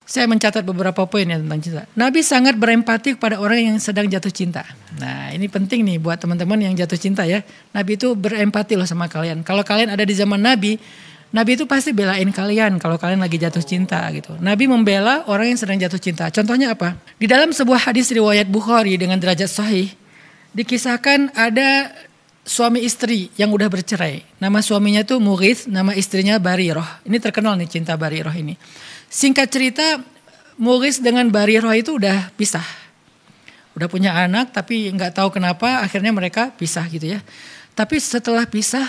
Saya mencatat beberapa poin ya tentang cinta. Nabi sangat berempati kepada orang yang sedang jatuh cinta. Nah ini penting nih buat teman-teman yang jatuh cinta ya. Nabi itu berempati loh sama kalian. Kalau kalian ada di zaman Nabi itu pasti belain kalian kalau kalian lagi jatuh cinta gitu. Nabi membela orang yang sedang jatuh cinta. Contohnya apa? Di dalam sebuah hadis riwayat Bukhari dengan derajat sahih, dikisahkan ada suami istri yang udah bercerai. Nama suaminya tuh Mughith, nama istrinya Barirah. Ini terkenal nih cinta Barirah ini. Singkat cerita, Mughith dengan Barirah itu udah pisah. Udah punya anak tapi nggak tahu kenapa akhirnya mereka pisah gitu ya. Tapi setelah pisah,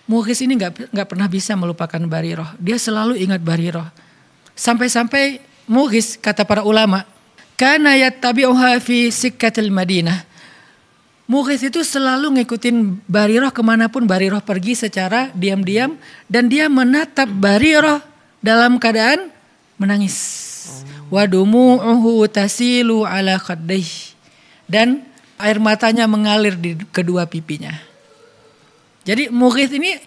Mughith ini nggak pernah bisa melupakan Barirah. Dia selalu ingat Barirah. Sampai-sampai Mughith kata para ulama, kana yattabi'uha fi sikkatil Madinah. Mughith itu selalu ngikutin Barirah kemanapun Barirah pergi secara diam-diam. Dan dia menatap Barirah dalam keadaan menangis. Wa dumu'uhu tasilu ala khaddayh. Dan air matanya mengalir di kedua pipinya. Jadi Mughith ini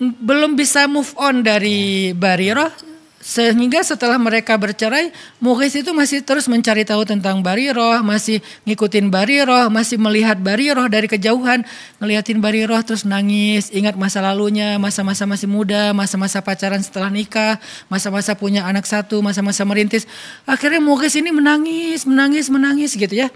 belum bisa move on dari Barirah. Sehingga setelah mereka bercerai, Mughith itu masih terus mencari tahu tentang Barirah, masih ngikutin Barirah, masih melihat Barirah dari kejauhan, ngeliatin Barirah terus nangis, ingat masa lalunya, masa-masa masih muda, masa-masa pacaran setelah nikah, masa-masa punya anak satu, masa-masa merintis. Akhirnya Mughith ini menangis gitu ya.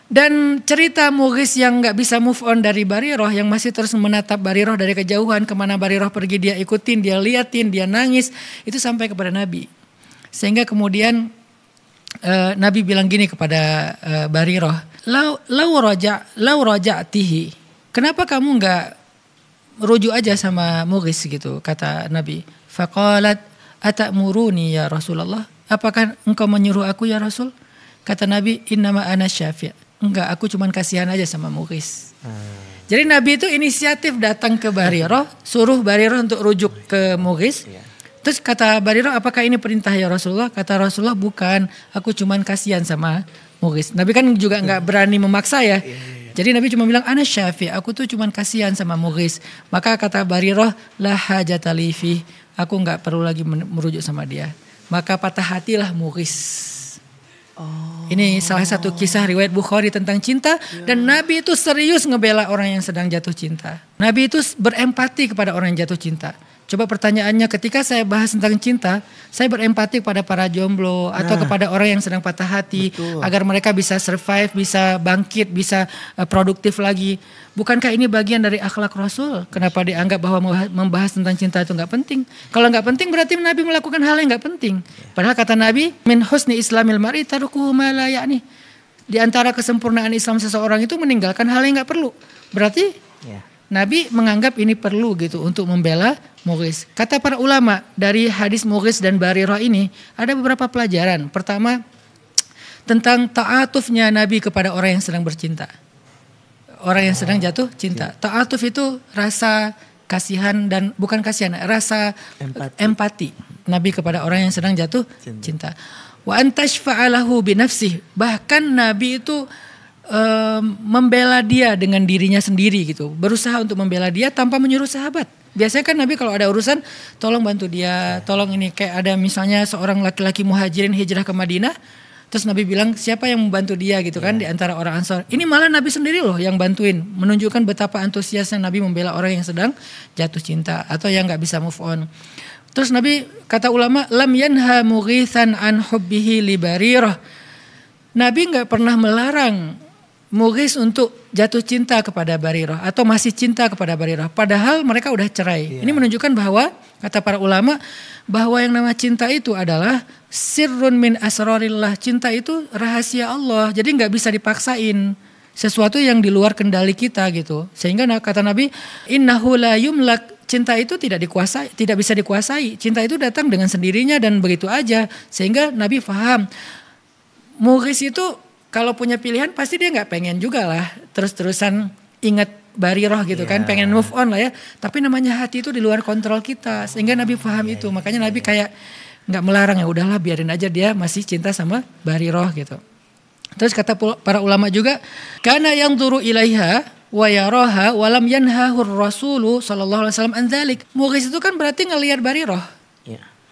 Dan cerita Mughith yang gak bisa move on dari Barirah, yang masih terus menatap Barirah dari kejauhan, kemana Barirah pergi dia ikutin, dia liatin, dia nangis, itu sampai kepada Nabi. Sehingga kemudian Nabi bilang gini kepada Barirah, lau raja'tihi, kenapa kamu gak rujuk aja sama Mughith gitu, kata Nabi. Faqalat atamuruni ya Rasulullah, apakah engkau menyuruh aku ya Rasul? Kata Nabi, innama ana syafi'. Enggak, aku cuman kasihan aja sama Mughith. Jadi Nabi itu inisiatif datang ke Barirah, suruh Barirah untuk rujuk ke Mughith. Terus kata Barirah, apakah ini perintah ya Rasulullah? Kata Rasulullah, bukan, aku cuman kasihan sama Mughith. Nabi kan juga enggak berani memaksa ya. Jadi Nabi cuma bilang, ana syafi', aku tuh cuman kasihan sama Mughith. Maka kata Barirah, la hajata li fi, aku enggak perlu lagi merujuk sama dia. Maka patah hatilah Mughith. Ini salah satu kisah riwayat Bukhari tentang cinta. Dan Nabi itu serius ngebela orang yang sedang jatuh cinta. Nabi itu berempati kepada orang yang jatuh cinta. Coba pertanyaannya, ketika saya bahas tentang cinta, saya berempati kepada para jomblo atau kepada orang yang sedang patah hati. Betul. Agar mereka bisa survive, bisa bangkit, bisa produktif lagi. Bukankah ini bagian dari akhlak Rasul? Kenapa dianggap bahwa membahas tentang cinta itu gak penting? Kalau gak penting berarti Nabi melakukan hal yang gak penting. Padahal kata Nabi, min husni islamil mar'i tarukuhu ma la ya'ni. Di antara kesempurnaan Islam seseorang itu meninggalkan hal yang gak perlu. Berarti Nabi menganggap ini perlu gitu untuk membela Mughith. Kata para ulama, dari hadis Mughith dan Barirah ini ada beberapa pelajaran. Pertama, tentang ta'atufnya Nabi kepada orang yang sedang bercinta. Orang yang sedang jatuh cinta. Ta'atuf itu rasa kasihan dan bukan kasihan, rasa empati Nabi kepada orang yang sedang jatuh cinta. Wa antashfa'alahu binafsih. Bahkan Nabi itu membela dia dengan dirinya sendiri gitu. Berusaha untuk membela dia tanpa menyuruh sahabat. Biasanya kan Nabi kalau ada urusan, tolong bantu dia, tolong ini. Kayak ada misalnya seorang laki-laki muhajirin hijrah ke Madinah, terus Nabi bilang siapa yang membantu dia gitu kan di antara orang Ansor. Ini malah Nabi sendiri loh yang bantuin. Menunjukkan betapa antusiasnya Nabi membela orang yang sedang jatuh cinta atau yang gak bisa move on. Terus Nabi, kata ulama, lam yanha Mughithan an hubbihi li Barirah. Nabi gak pernah melarang Mughith untuk jatuh cinta kepada Barirah atau masih cinta kepada Barirah. Padahal mereka udah cerai. Ini menunjukkan bahwa, kata para ulama, bahwa yang nama cinta itu adalah sirrun min asrarillah. Cinta itu rahasia Allah. Jadi gak bisa dipaksain. Sesuatu yang di luar kendali kita gitu. Sehingga kata Nabi, innahu la yumlak. Cinta itu tidak bisa dikuasai. Cinta itu datang dengan sendirinya dan begitu aja. Sehingga Nabi faham. Mughith itu kalau punya pilihan pasti dia gak pengen juga lah terus-terusan ingat Barirah gitu kan, pengen move on lah ya. Tapi namanya hati itu di luar kontrol kita, sehingga Nabi paham itu. Makanya Nabi kayak gak melarang, ya udahlah biarin aja dia masih cinta sama Barirah gitu. Terus kata para ulama juga, kana yang turu ilaiha wa yaraha wa lam yanhahur rasulu sallallahu alaihi wasallam an dzalik. Mughith itu kan berarti ngelihat Barirah.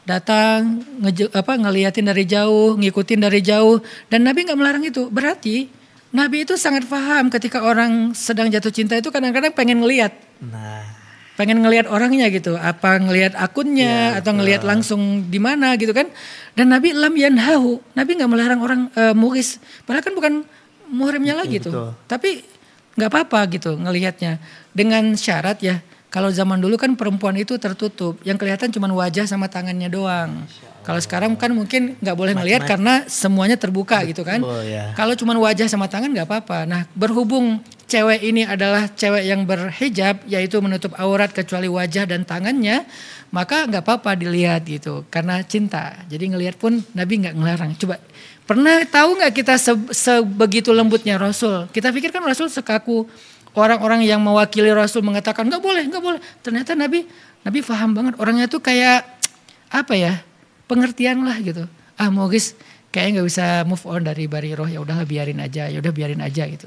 datang ngeliatin dari jauh, ngikutin dari jauh, dan Nabi nggak melarang itu. Berarti Nabi itu sangat paham ketika orang sedang jatuh cinta itu kadang-kadang pengen ngeliat. Nah, Pengen ngelihat orangnya gitu, apa ngelihat akunnya atau ngelihat langsung di mana gitu kan. Dan Nabi lam yanhahu, Nabi nggak melarang orang muhris, padahal kan bukan muhrimnya lagi tuh. betul. Tapi nggak apa-apa gitu ngelihatnya dengan syarat ya. Kalau zaman dulu kan perempuan itu tertutup, yang kelihatan cuma wajah sama tangannya doang. Kalau sekarang kan mungkin nggak boleh ngelihat karena semuanya terbuka gitu kan. Ya. Kalau cuma wajah sama tangan nggak apa-apa. Nah berhubung cewek ini adalah cewek yang berhijab, yaitu menutup aurat kecuali wajah dan tangannya, maka nggak apa-apa dilihat gitu, karena cinta. Jadi ngelihat pun Nabi nggak ngelarang. Coba pernah tahu nggak kita sebegitu lembutnya Rasul? Kita pikir kan Rasul sekaku orang-orang yang mewakili Rasul mengatakan nggak boleh, nggak boleh. Ternyata Nabi paham banget orangnya tuh kayak apa ya? Pengertian lah gitu. Mau guys, kayaknya nggak bisa move on dari Bariroh, ya udahlah biarin aja gitu.